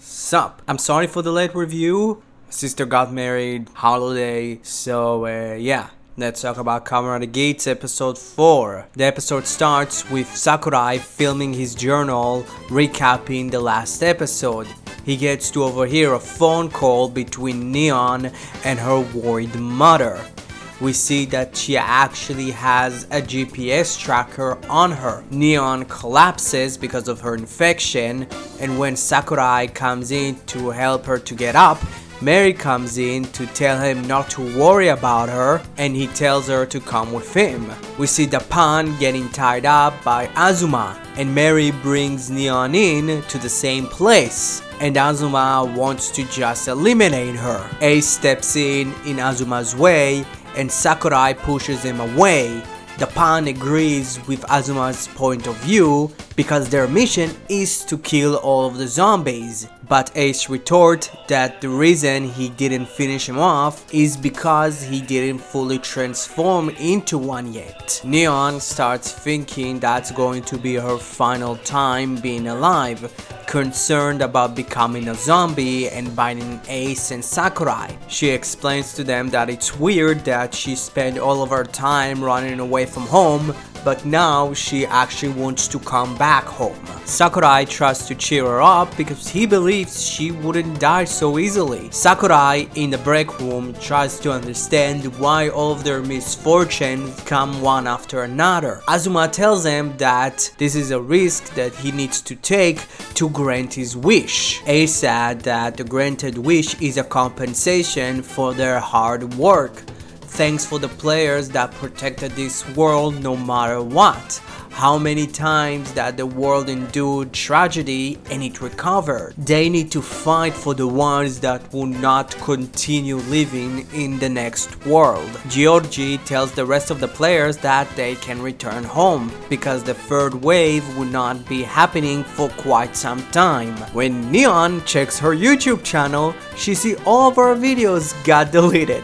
Sup? I'm sorry for the late review. Sister got married, holiday, so yeah. Let's talk about Kamen Geats episode 4. The episode starts with Sakurai filming his journal, recapping the last episode. He gets to overhear a phone call between Neon and her worried mother. We see that she actually has a GPS tracker on her. Neon collapses because of her infection, and when Sakurai comes in to help her to get up, Mary comes in to tell him not to worry about her, and he tells her to come with him. We see the pawn getting tied up by Azuma, and Mary brings Neon in to the same place, and Azuma wants to just eliminate her. Ace steps in Azuma's way, and Sakurai pushes him away. The pawn agrees with Azuma's point of view because their mission is to kill all of the zombies. But Ace retorts that the reason he didn't finish him off is because he didn't fully transform into one yet. Neon starts thinking that's going to be her final time being alive, concerned about becoming a zombie and biting Ace and Sakurai. She explains to them that it's weird that she spent all of her time running away from home, but now she actually wants to come back home. Sakurai tries to cheer her up because he believes she wouldn't die so easily. Sakurai in the break room tries to understand why all of their misfortunes come one after another. Azuma tells him that this is a risk that he needs to take to grant his wish. Ace said that the granted wish is a compensation for their hard work. Thanks for the players that protected this world no matter what. How many times that the world endured tragedy and it recovered. They need to fight for the ones that will not continue living in the next world. Georgie tells the rest of the players that they can return home because the third wave will not be happening for quite some time. When Neon checks her YouTube channel, she sees all of her videos got deleted.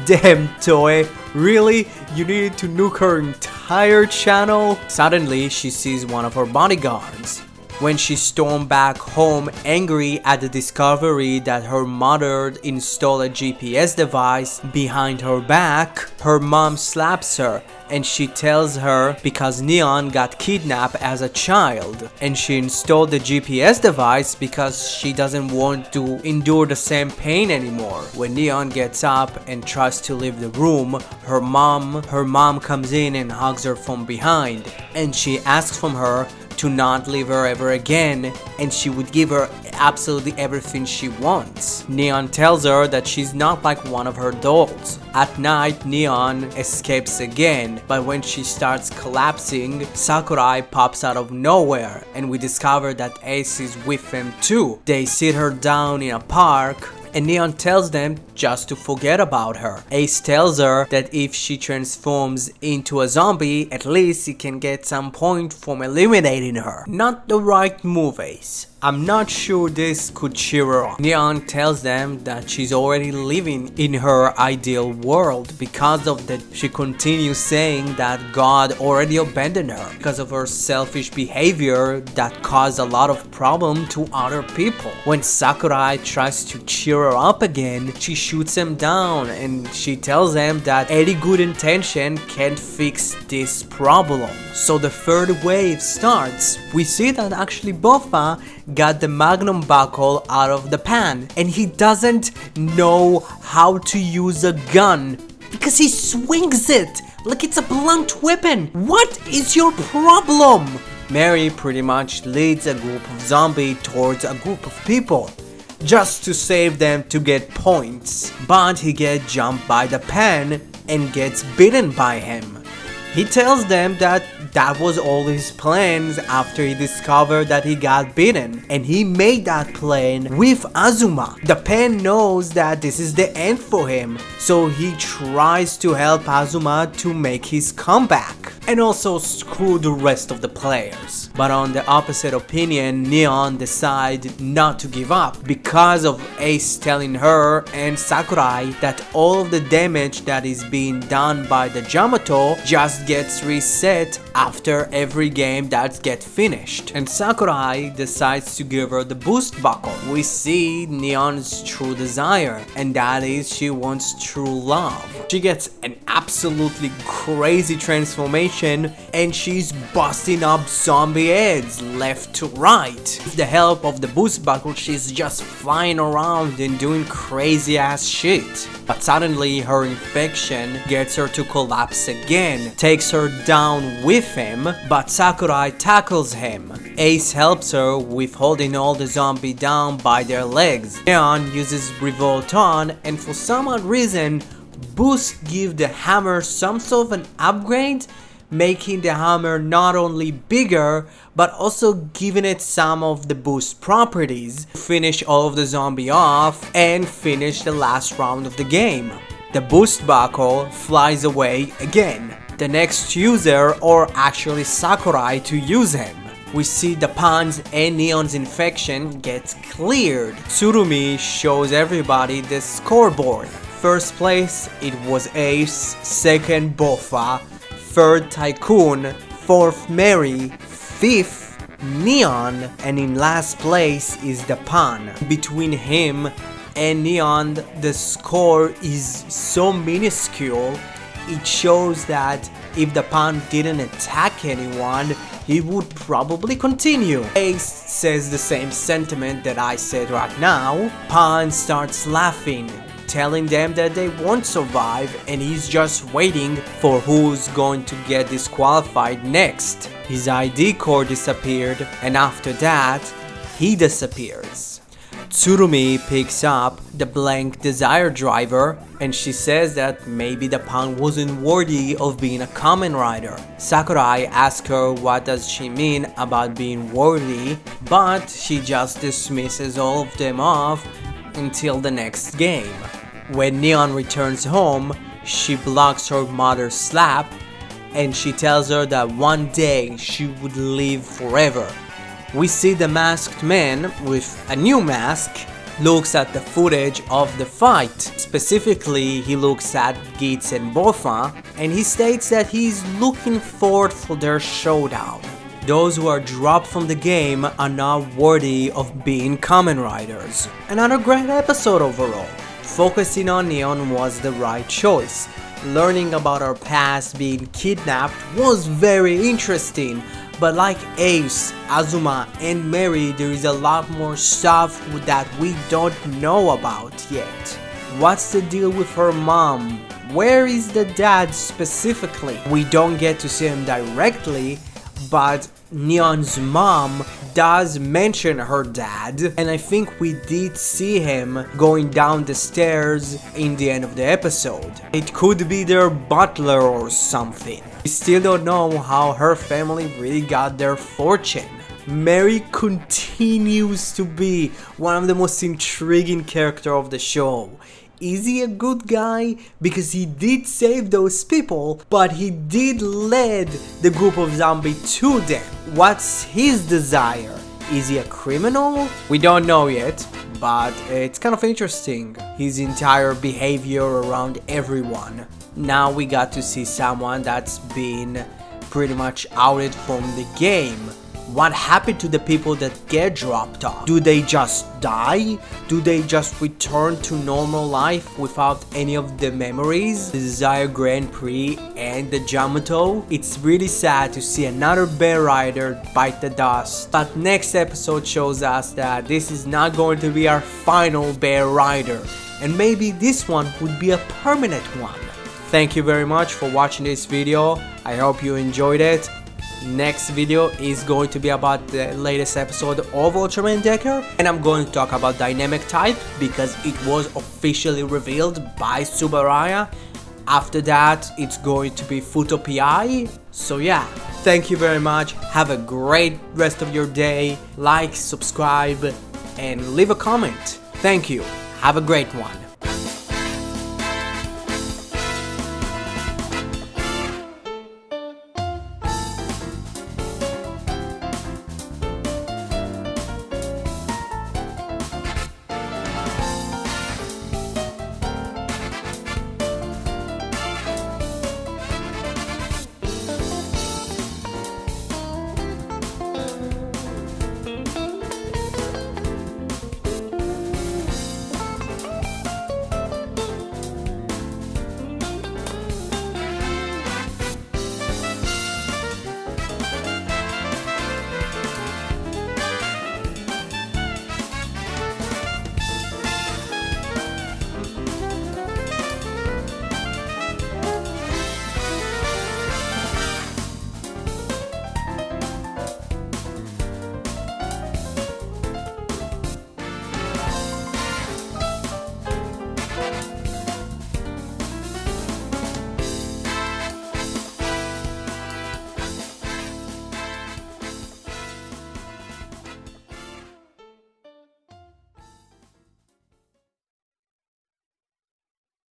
Damn, Toei, really? You needed to nuke her entire channel? Suddenly, she sees one of her bodyguards. When she stormed back home angry at the discovery that her mother installed a GPS device behind her back, her mom slaps her and she tells her because Neon got kidnapped as a child and she installed the GPS device because she doesn't want to endure the same pain anymore. When Neon gets up and tries to leave the room, her mom comes in and hugs her from behind, and she asks from her to not leave her ever again, and she would give her absolutely everything she wants. Neon tells her that she's not like one of her dolls. At night, Neon escapes again, but when she starts collapsing, Sakurai pops out of nowhere, and we discover that Ace is with him too. They sit her down in a park, and Neon tells them just to forget about her. Ace tells her that if she transforms into a zombie, at least he can get some point from eliminating her. Not the right move, Ace. I'm not sure this could cheer her up. Neon tells them that she's already living in her ideal world because of that. She continues saying that God already abandoned her because of her selfish behavior that caused a lot of problem to other people. When Sakurai tries to cheer her up again, she shoots him down and she tells him that any good intention can't fix this problem. So the third wave starts. We see that actually Boffa got the magnum buckle out of the pan and he doesn't know how to use a gun because he swings it like it's a blunt weapon. What is your problem? Mary pretty much leads a group of zombies towards a group of people just to save them to get points, but he gets jumped by the pan and gets bitten by him. He tells them that was all his plans after he discovered that he got bitten, and he made that plan with Azuma. The pen knows that this is the end for him, so he tries to help Azuma to make his comeback and also screw the rest of the players. But on the opposite opinion, Neon decides not to give up because of Ace telling her and Sakurai that all of the damage that is being done by the Yamato just gets reset after every game that gets finished. And Sakurai decides to give her the boost buckle. We see Neon's true desire, and that is she wants true love. She gets an absolutely crazy transformation and she's busting up zombie heads left to right. With the help of the boost buckle, she's just flying around and doing crazy ass shit. But suddenly her infection gets her to collapse again, takes her down with him, but Sakurai tackles him. Ace helps her with holding all the zombies down by their legs. Neon uses Revolt on, and for some odd reason, Boost gives the hammer some sort of an upgrade, making the hammer not only bigger, but also giving it some of the boost properties. Finish all of the zombie off and finish the last round of the game. The boost buckle flies away again. The next user, or actually Sakurai, to use him. We see the Pan's and Neon's infection gets cleared. Tsurumi shows everybody the scoreboard. First place, it was Ace, second Bofa, third Tycoon, fourth Mary, fifth Neon, and in last place is the Pan. Between him and Neon, the score is so minuscule, it shows that if the Pan didn't attack anyone, he would probably continue. Ace says the same sentiment that I said right now. Pan starts laughing, telling them that they won't survive, and he's just waiting for who's going to get disqualified next. His ID cord disappeared, and after that, he disappears. Tsurumi picks up the blank desire driver, and she says that maybe the Pan wasn't worthy of being a Kamen Rider. Sakurai asks her what does she mean about being worthy, but she just dismisses all of them off until the next game. When Neon returns home, she blocks her mother's slap, and she tells her that one day she would live forever. We see the masked man with a new mask looks at the footage of the fight. Specifically, he looks at Geats and Bofa, and he states that he's looking forward for their showdown. Those who are dropped from the game are not worthy of being Kamen Riders. Another great episode overall. Focusing on Neon was the right choice. Learning about her past being kidnapped was very interesting, but like Ace, Azuma, and Mary, there is a lot more stuff that we don't know about yet. What's the deal with her mom? Where is the dad specifically? We don't get to see him directly, but Neon's mom does mention her dad, and I think we did see him going down the stairs in the end of the episode. It could be their butler or something. We still don't know how her family really got their fortune. Mary continues to be one of the most intriguing characters of the show. Is he a good guy? Because he did save those people, but he did lead the group of zombies to them. What's his desire? Is he a criminal? We don't know yet, but it's kind of interesting. His entire behavior around everyone. Now we got to see someone that's been pretty much outed from the game. What happened to the people that get dropped off? Do they just die? Do they just return to normal life without any of the memories? The Desire Grand Prix and the Jamato? It's really sad to see another bear rider bite the dust. But next episode shows us that this is not going to be our final bear rider. And maybe this one would be a permanent one. Thank you very much for watching this video. I hope you enjoyed it. Next video is going to be about the latest episode of Ultraman Decker, and I'm going to talk about Dynamic Type because it was officially revealed by Subaraya. After that, it's going to be Futo PI. So yeah, thank you very much. Have a great rest of your day. Like, subscribe, and leave a comment. Thank you. Have a great one.